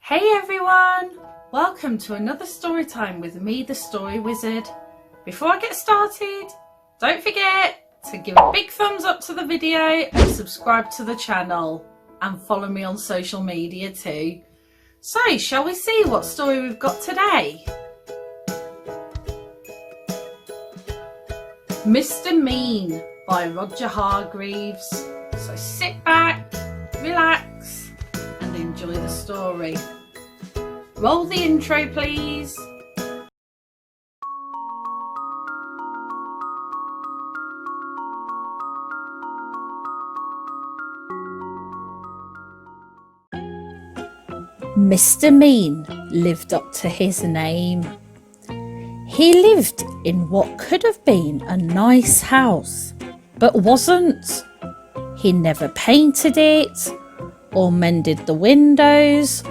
Hey everyone! Welcome to another story time with me, the Story Wizard. Before I get started, don't forget to give a big thumbs up to the video and subscribe to the channel and follow me on social media too. So, shall we see what story we've got today? Mr. Mean by Roger Hargreaves. So sit back, relax and enjoy the story. Roll the intro, please. Mr. Mean lived up to his name. He lived in what could have been a nice house, but wasn't. He never painted it, or mended the windows,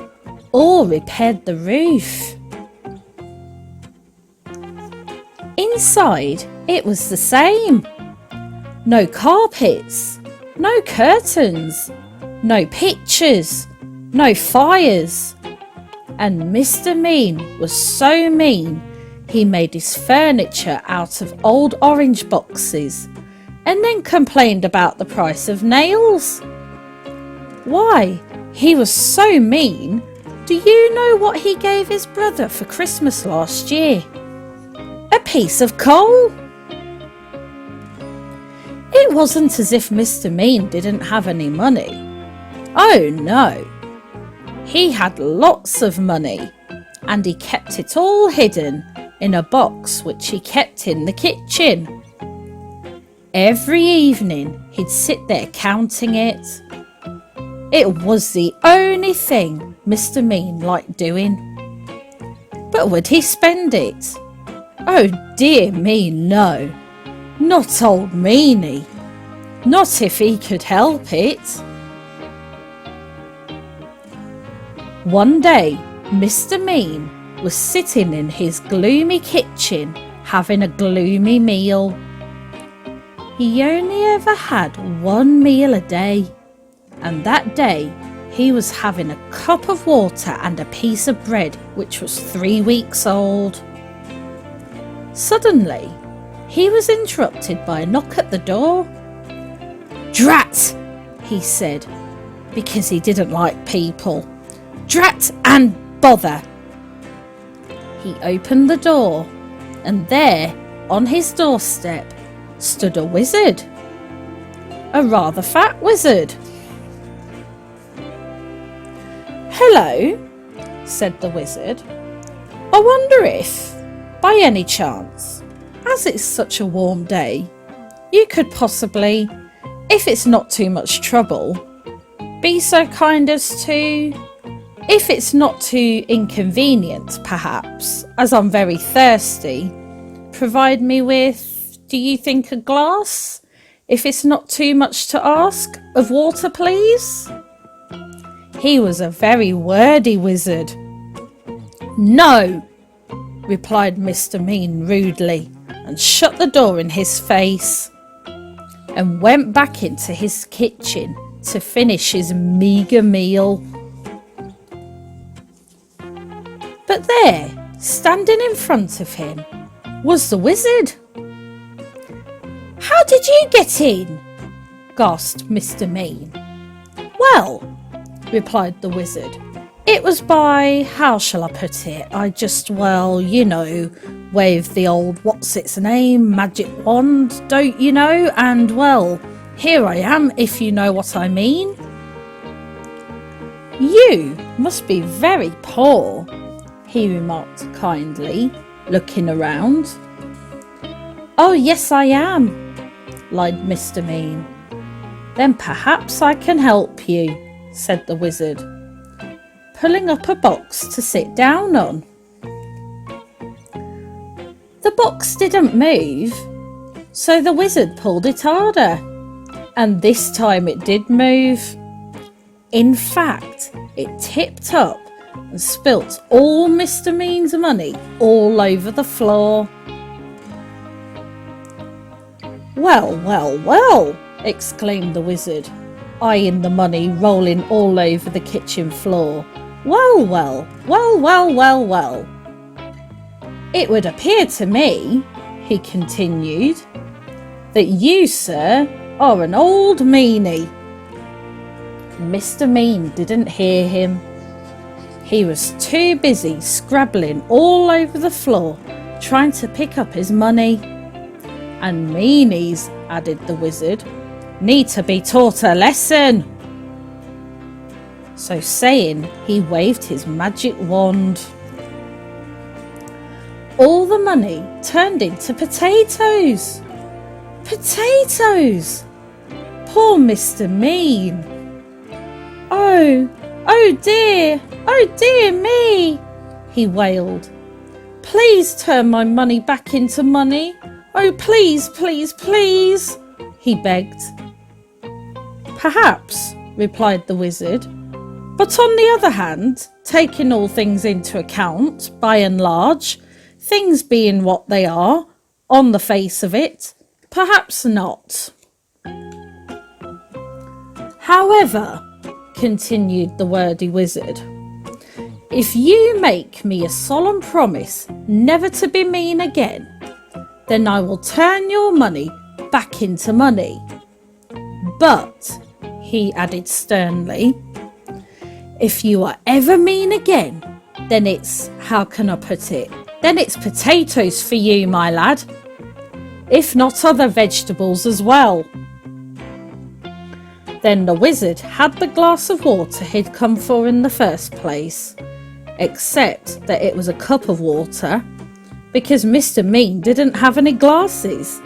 or repaired the roof. Inside, it was the same. No carpets, no curtains, no pictures, no fires. And Mr. Mean was so mean, he made his furniture out of old orange boxes and then complained about the price of nails. Why, he was so mean. Do you know what he gave his brother for Christmas last year? A piece of coal. It wasn't as if Mr. Mean didn't have any money. Oh no. He had lots of money, and he kept it all hidden in a box which he kept in the kitchen. Every evening he'd sit there counting it. It was the only thing Mr. Mean liked doing. But would he spend it? Oh dear me, no. Not old Meanie. Not if he could help it. One day, Mr. Mean was sitting in his gloomy kitchen having a gloomy meal. He only ever had one meal a day, and that day he was having a cup of water and a piece of bread which was 3 weeks old. Suddenly, he was interrupted by a knock at the door. "Drat!" he said, because he didn't like people. "Drat and bother!" He opened the door, and there, on his doorstep, stood a wizard. A rather fat wizard. "Hello," said the wizard. "I wonder if, by any chance, as it's such a warm day, you could possibly, if it's not too much trouble, be so kind as to, if it's not too inconvenient perhaps, as I'm very thirsty, provide me with, do you think, a glass, if it's not too much to ask, of water, please?" He was a very wordy wizard. "No," replied Mr. Mean rudely, and shut the door in his face, and went back into his kitchen to finish his meagre meal. But there, standing in front of him, was the wizard. "How did you get in?" gasped Mr. Mean. "Well," replied the wizard, "it was by, how shall I put it, I just, well, you know, waved the old what's-its-name magic wand, don't you know, and, well, here I am, if you know what I mean." "You must be very poor," he remarked kindly, looking around. "Oh yes, I am," lied Mr. Mean. "Then perhaps I can help you," said the wizard, pulling up a box to sit down on. The box didn't move, so the wizard pulled it harder, and this time it did move. In fact, it tipped up and spilt all Mr. Mean's money all over the floor. "Well, well, well," exclaimed the wizard, eyeing the money rolling all over the kitchen floor Well, well, well, well, well, well. It would appear to me, he continued, that you, sir, are an old meanie. Mr. Mean didn't hear him. He was too busy scrabbling all over the floor, trying to pick up his money. And meanies, added the wizard, need to be taught a lesson. So saying, he waved his magic wand. All the money turned into potatoes. Potatoes! Poor Mr. Mean. Oh dear me, he wailed. Please turn my money back into money. Oh, please, please, please, he begged. Perhaps, replied the wizard, but on the other hand, taking all things into account, by and large, things being what they are, on the face of it, perhaps not. However, continued the wordy wizard, if you make me a solemn promise never to be mean again, then I will turn your money back into money. But, he added sternly, if you are ever mean again, then it's, how can I put it, then it's potatoes for you, my lad. If not other vegetables as well. Then the wizard had the glass of water he'd come for in the first place, except that it was a cup of water, because Mr. Mean didn't have any glasses.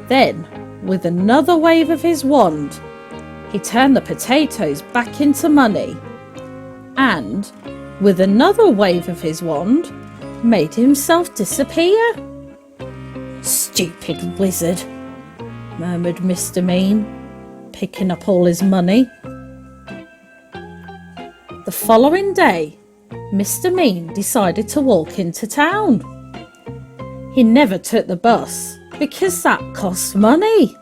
Then, with another wave of his wand, he turned the potatoes back into money, and, with another wave of his wand, made himself disappear. Stupid wizard, murmured Mr. Mean, picking up all his money. The following day, Mr. Mean decided to walk into town. He never took the bus because that cost money.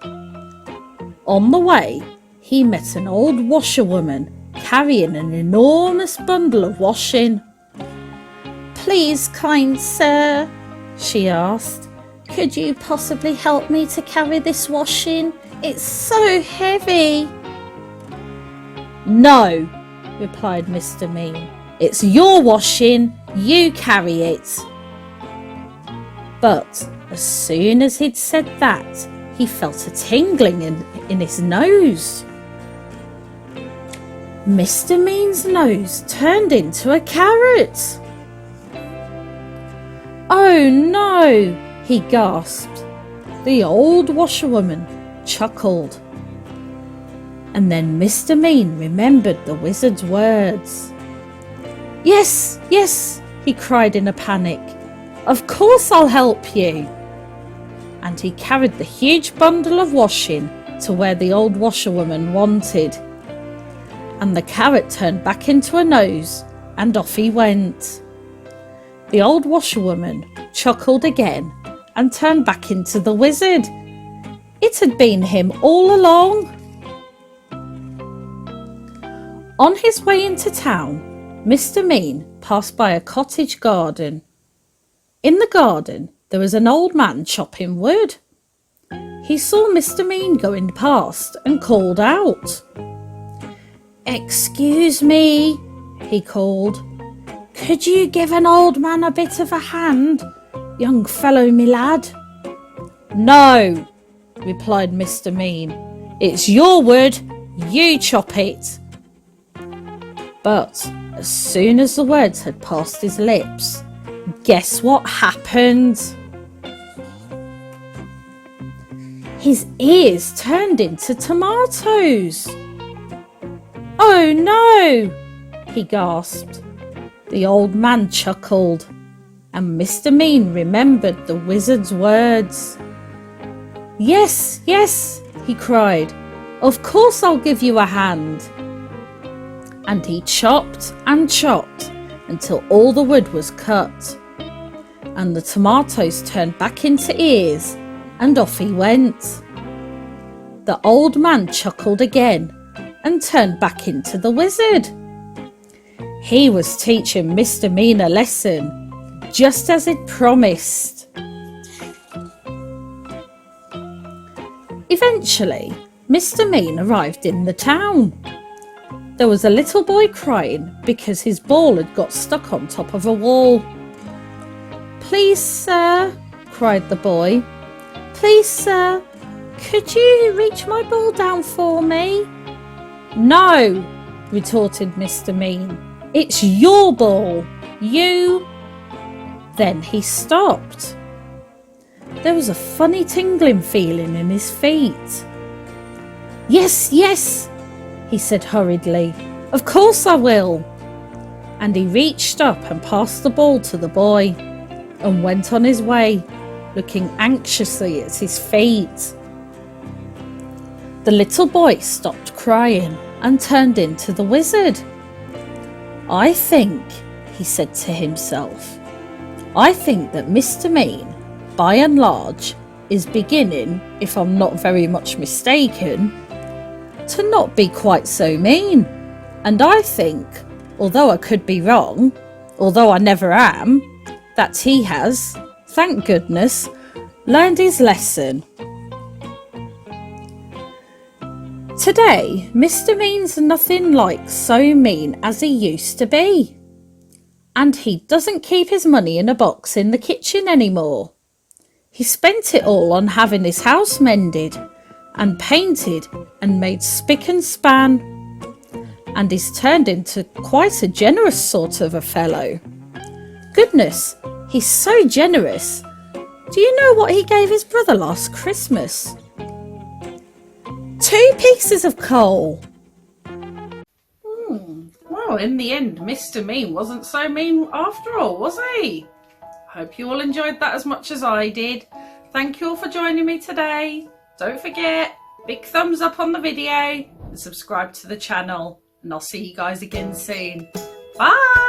On the way, he met an old washerwoman carrying an enormous bundle of washing. Please, kind sir, she asked, could you possibly help me to carry this washing? It's so heavy. No, replied Mr. Mean. It's your washing, you carry it. But as soon as he'd said that, he felt a tingling in his nose. Mr. Mean's nose turned into a carrot. Oh no, he gasped. The old washerwoman chuckled. And then Mr. Mean remembered the wizard's words. Yes, yes, he cried in a panic. Of course I'll help you. And he carried the huge bundle of washing to where the old washerwoman wanted. And the carrot turned back into a nose, and off he went. The old washerwoman chuckled again and turned back into the wizard. It had been him all along. On his way into town, Mr. Mean passed by a cottage garden. In the garden, there was an old man chopping wood. He saw Mr. Mean going past and called out. Excuse me, he called. Could you give an old man a bit of a hand, young fellow me lad? No, replied Mr. Mean. It's your wood, you chop it. But as soon as the words had passed his lips, guess what happened? His ears turned into tomatoes. Oh no, he gasped. The old man chuckled, and Mr. Mean remembered the wizard's words. Yes, yes, he cried. Of course I'll give you a hand. And he chopped and chopped until all the wood was cut. And the tomatoes turned back into ears, and off he went. The old man chuckled again and turned back into the wizard. He was teaching Mr. Mean a lesson, just as he'd promised. Eventually, Mr. Mean arrived in the town. There was a little boy crying because his ball had got stuck on top of a wall. "Please, sir," cried the boy. "Please, sir, could you reach my ball down for me?" "No," retorted Mr. Mean. "It's your ball. You—" Then he stopped. There was a funny tingling feeling in his feet. "Yes, yes," he said hurriedly. "Of course I will." And he reached up and passed the ball to the boy and went on his way, looking anxiously at his feet. The little boy stopped crying and turned into the wizard. "I think," he said to himself, "I think that Mr. Mean, by and large, is beginning, if I'm not very much mistaken, to not be quite so mean. And I think, although I could be wrong, although I never am, that he has, thank goodness, learned his lesson." Today, Mr. Mean's nothing like so mean as he used to be. And he doesn't keep his money in a box in the kitchen anymore. He spent it all on having his house mended and painted and made spick and span. And he's turned into quite a generous sort of a fellow. Goodness, he's so generous. Do you know what he gave his brother last Christmas? 2 pieces of coal. Well, in the end, Mr. Mean wasn't so mean after all, was he? Hope you all enjoyed that as much as I did. Thank you all for joining me today. Don't forget, big thumbs up on the video and subscribe to the channel. And I'll see you guys again soon. Bye!